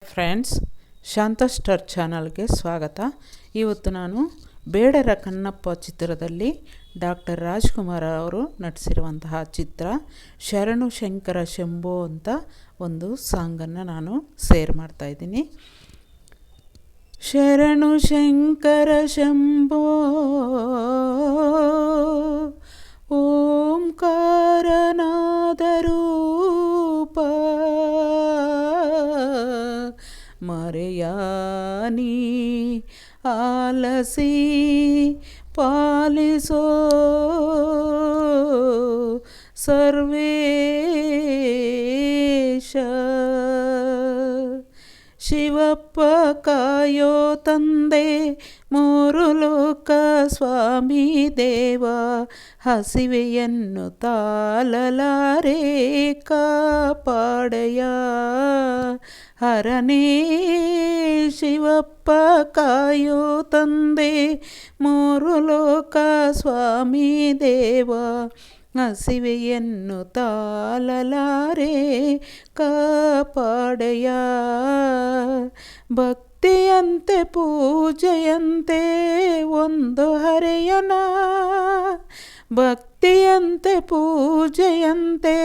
Friends, ಶಾಂತ star ಚಾನಲ್ಗೆ ಸ್ವಾಗತ. ಇವತ್ತು ನಾನು ಬೇಡರ ಕಣ್ಣಪ್ಪ ಚಿತ್ರದಲ್ಲಿ ಡಾಕ್ಟರ್ ರಾಜ್ಕುಮಾರ್ ಅವರು ನಟಿಸಿರುವಂತಹ ಚಿತ್ರ ಶರಣು ಶಂಕರ ಶಂಭೋ ಅಂತ ಒಂದು ಸಾಂಗನ್ನು ನಾನು ಶೇರ್ ಮಾಡ್ತಾಯಿದ್ದೀನಿ. ಶರಣು ಶಂಕರ ಶಂಭೋ ಓಂಕಾರನಾದ ರೂಪ ಮರೆಯಾನಿ ಆಲಸಿ ಪಾಲಿಸೋ ಸರ್ವೇಶ ಶಿವಪ್ಪ ಕಾಯೋ ತಂದೆ ಮೂರು ಲೋಕ ಸ್ವಾಮಿ ದೇವ ಹಸಿವೆಯನ್ನು ತಾಳಲಾರೆ ಕಾಪಾಡಯ ಹರನೇ ಶಿವಪ್ಪ ಕಾಯೋ ತಂದೆ ಮೂರು ಲೋಕ ಸ್ವಾಮಿ ದೇವ ಹಸಿವೆಯನ್ನು ತಾಳಲಾರೆ ಕಾಪಾಡಯ ಭಕ್ತಿಯಂತೆ ಪೂಜೆಯಂತೆ ಒಂದು ಹರೆಯನ ಭಕ್ತಿಯಂತೆ ಪೂಜೆಯಂತೆ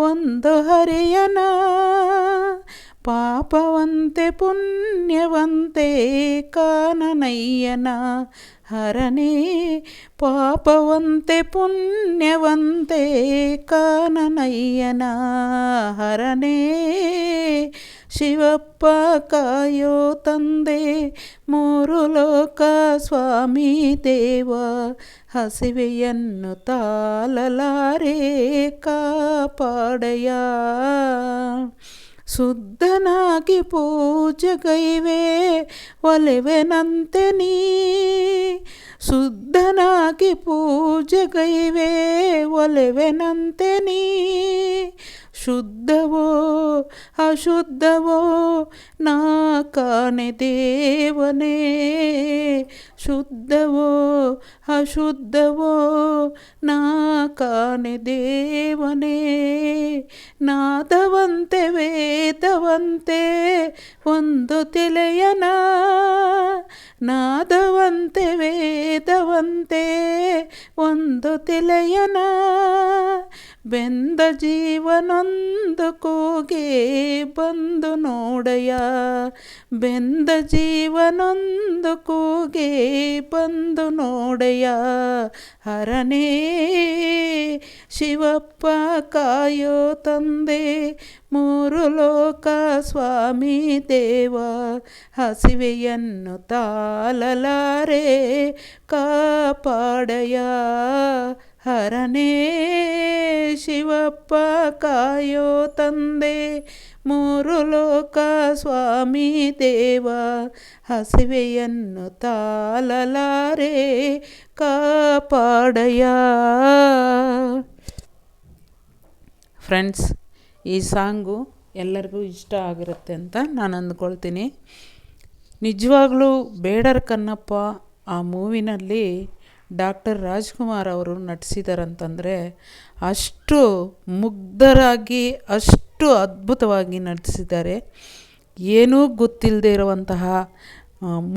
ಒಂದು ಹರೆಯನ ಪಾಪವಂತೆ ಪುಣ್ಯವಂತೆ ಕಾನನಯ್ಯನ ಹರನೇ ಪಾಪವಂತೆ ಪುಣ್ಯವಂತೆ ಕಾನನಯ್ಯನ ಹರನೇ ಶಿವಪ್ಪ ಕಾಯೋ ತಂದೆ ಮೂರು ಲೋಕ ಸ್ವಾಮಿ ದೇವ ಹಸಿವೆಯನ್ನು ತಾಳಲಾರೆ ಕಾಪಾಡಯ ಶುದ್ಧನಾಗಿ ಪೂಜೆಗೈವೆ ಒಲೆವೆನಂತೆ ನೀ ಶುದ್ಧನಾಗಿ ಪೂಜೆಗೈವೆ ಒಲೆವೆನಂತೆ ನೀ ಶುದ್ಧವೋ ಅಶುದ್ಧವೋ ನಾ ಕಾಣೆ ದೇವನೇ ಶುದ್ಧವೋ ಅಶುದ್ಧವೋ ನಾ ಕಾಣೆ ದೇವನೇ ನಾದವಂತೆ ವೇದವಂತೆ ಒಂದು ತಿಳಿಯನ ನಾದವಂತೆ ವೇದವಂತೆ ಒಂದು ತಿಳಿಯನ ಬೆಂದ ಜೀವನೊಂದು ಕೂಗೆ ಬಂದು ನೋಡಯ ಬೆಂದ ಜೀವನೊಂದು ಕೂಗೆ ಬಂದು ನೋಡಯ ಹರನೇ ಶಿವಪ್ಪ ಕಾಯೋ ತಂದೆ ಮೂರು ಲೋಕ ಸ್ವಾಮಿ ದೇವ ಹಸಿವೆಯನ್ನು ತಾಳಲಾರೆ ಕಾಪಾಡಯ ಹರನೇ ಶಿವಪ್ಪ ಕಾಯೋ ತಂದೆ ಮೂರು ಲೋಕ ಸ್ವಾಮಿ ದೇವ ಹಸಿವೆಯನ್ನು ತಾಳಲಾರೆ ಕಾಪಾಡಯ. ಫ್ರೆಂಡ್ಸ್, ಈ ಸಾಂಗು ಎಲ್ಲರಿಗೂ ಇಷ್ಟ ಆಗಿರುತ್ತೆ ಅಂತ ನಾನು ಅಂದ್ಕೊಳ್ತೀನಿ. ನಿಜವಾಗ್ಲೂ ಬೇಡರ ಕಣ್ಣಪ್ಪ ಆ ಮೂವಿನಲ್ಲಿ ಡಾಕ್ಟರ್ ರಾಜ್ಕುಮಾರ್ ಅವರು ನಟಿಸಿದಾರಂತಂದರೆ ಅಷ್ಟು ಮುಗ್ಧರಾಗಿ ಅಷ್ಟು ಅದ್ಭುತವಾಗಿ ನಟಿಸಿದ್ದಾರೆ. ಏನೂ ಗೊತ್ತಿಲ್ಲದೆ ಇರುವಂತಹ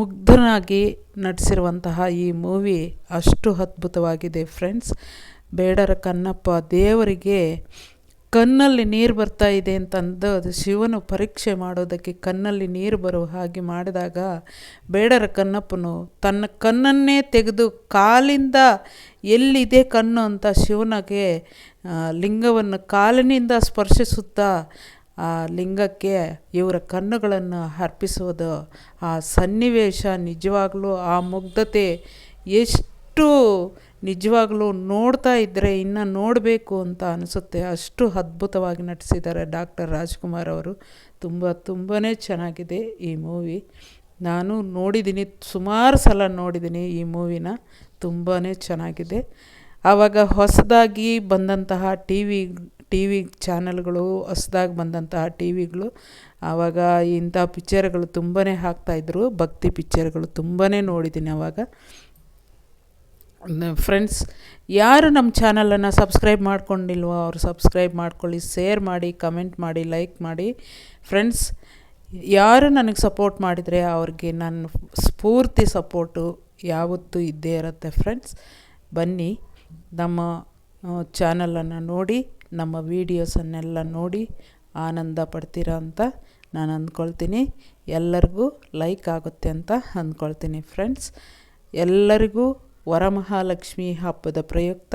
ಮುಗ್ಧನಾಗಿ ನಟಿಸಿರುವಂತಹ ಈ ಮೂವಿ ಅಷ್ಟು ಅದ್ಭುತವಾಗಿದೆ. ಫ್ರೆಂಡ್ಸ್, ಬೇಡರ ಕಣ್ಣಪ್ಪ ದೇವರಿಗೆ ಕಣ್ಣಲ್ಲಿ ನೀರು ಬರ್ತಾ ಇದೆ ಅಂತಂದು ಅದು ಶಿವನು ಪರೀಕ್ಷೆ ಮಾಡೋದಕ್ಕೆ ಕಣ್ಣಲ್ಲಿ ನೀರು ಬರೋ ಹಾಗೆ ಮಾಡಿದಾಗ ಬೇಡರ ಕಣ್ಣಪ್ಪನು ತನ್ನ ಕಣ್ಣನ್ನೇ ತೆಗೆದು ಕಾಲಿಂದ ಎಲ್ಲಿದೆ ಕಣ್ಣು ಅಂತ ಶಿವನಿಗೆ ಲಿಂಗವನ್ನು ಕಾಲಿನಿಂದ ಸ್ಪರ್ಶಿಸುತ್ತಾ ಆ ಲಿಂಗಕ್ಕೆ ಇವರ ಕಣ್ಣುಗಳನ್ನು ಅರ್ಪಿಸುವುದು ಆ ಸನ್ನಿವೇಶ ನಿಜವಾಗ್ಲೂ ಆ ಮುಗ್ಧತೆ ಎಷ್ಟು ನಿಜವಾಗ್ಲೂ ನೋಡ್ತಾ ಇದ್ದರೆ ಇನ್ನು ನೋಡಬೇಕು ಅಂತ ಅನಿಸುತ್ತೆ. ಅಷ್ಟು ಅದ್ಭುತವಾಗಿ ನಟಿಸಿದ್ದಾರೆ ಡಾಕ್ಟರ್ ರಾಜ್ಕುಮಾರ್ ಅವರು. ತುಂಬಾ ಚೆನ್ನಾಗಿದೆ ಈ ಮೂವಿ. ನಾನು ನೋಡಿದ್ದೀನಿ, ಸುಮಾರು ಸಲ ನೋಡಿದ್ದೀನಿ ಈ ಮೂವಿನ. ತುಂಬಾ ಚೆನ್ನಾಗಿದೆ. ಆವಾಗ ಹೊಸದಾಗಿ ಬಂದಂತಹ ಟಿ ವಿ ಚಾನಲ್ಗಳು, ಹೊಸದಾಗಿ ಬಂದಂತಹ ಟಿ ವಿಗಳು ಆವಾಗ ಇಂಥ ಪಿಕ್ಚರ್ಗಳು ತುಂಬಾ ಹಾಕ್ತಾಯಿದ್ರು. ಭಕ್ತಿ ಪಿಕ್ಚರ್ಗಳು ತುಂಬಾ ನೋಡಿದ್ದೀನಿ ಆವಾಗ. ಫ್ರೆಂಡ್ಸ್, ಯಾರು ನಮ್ಮ ಚಾನಲನ್ನು ಸಬ್ಸ್ಕ್ರೈಬ್ ಮಾಡ್ಕೊಂಡಿಲ್ವೋ ಅವರು ಸಬ್ಸ್ಕ್ರೈಬ್ ಮಾಡ್ಕೊಳ್ಳಿ, ಶೇರ್ ಮಾಡಿ, ಕಮೆಂಟ್ ಮಾಡಿ, ಲೈಕ್ ಮಾಡಿ. ಫ್ರೆಂಡ್ಸ್, ಯಾರು ನನಗೆ ಸಪೋರ್ಟ್ ಮಾಡಿದರೆ ಅವ್ರಿಗೆ ನನ್ನ ಸ್ಫೂರ್ತಿ ಸಪೋರ್ಟು ಯಾವತ್ತೂ ಇದ್ದೇ ಇರುತ್ತೆ ಫ್ರೆಂಡ್ಸ್. ಬನ್ನಿ ನಮ್ಮ ಚಾನಲನ್ನು ನೋಡಿ, ನಮ್ಮ ವೀಡಿಯೋಸನ್ನೆಲ್ಲ ನೋಡಿ ಆನಂದ ಪಡ್ತೀರಾ ಅಂತ ನಾನು ಅಂದ್ಕೊಳ್ತೀನಿ. ಎಲ್ಲರಿಗೂ ಲೈಕ್ ಆಗುತ್ತೆ ಅಂತ ಅಂದ್ಕೊಳ್ತೀನಿ ಫ್ರೆಂಡ್ಸ್. ಎಲ್ಲರಿಗೂ ವರಮಹಾಲಕ್ಷ್ಮಿ ಹಬ್ಬದ ಪ್ರಯುಕ್ತ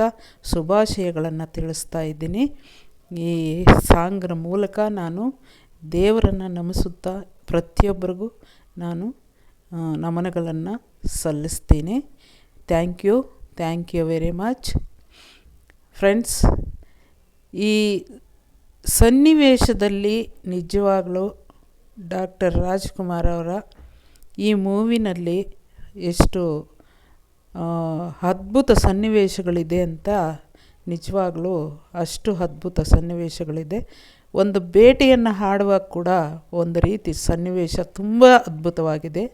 ಶುಭಾಶಯಗಳನ್ನು ತಿಳಿಸ್ತಾ ಇದ್ದೀನಿ. ಈ ಸಾಂಗ್ನ ಮೂಲಕ ನಾನು ದೇವರನ್ನು ನಮಿಸುತ್ತಾ ಪ್ರತಿಯೊಬ್ಬರಿಗೂ ನಾನು ನಮನಗಳನ್ನು ಸಲ್ಲಿಸ್ತೀನಿ. Thank you very much friends. ಈ ಸನ್ನಿವೇಶದಲ್ಲಿ ನಿಜವಾಗಲೂ ಡಾಕ್ಟರ್ ರಾಜ್ಕುಮಾರ್ ಅವರ ಈ ಮೂವಿನಲ್ಲಿ ಎಷ್ಟು ಅದ್ಭುತ ಸನ್ನಿವೇಶಗಳಿದೆ ಅಂತ, ನಿಜವಾಗಲೂ ಅಷ್ಟು ಅದ್ಭುತ ಸನ್ನಿವೇಶಗಳಿದೆ. ಒಂದು ಬೇಟೆಯನ್ನು ಆಡುವಾಗ ಕೂಡ ಒಂದು ರೀತಿ ಸನ್ನಿವೇಶ ತುಂಬ ಅದ್ಭುತವಾಗಿದೆ.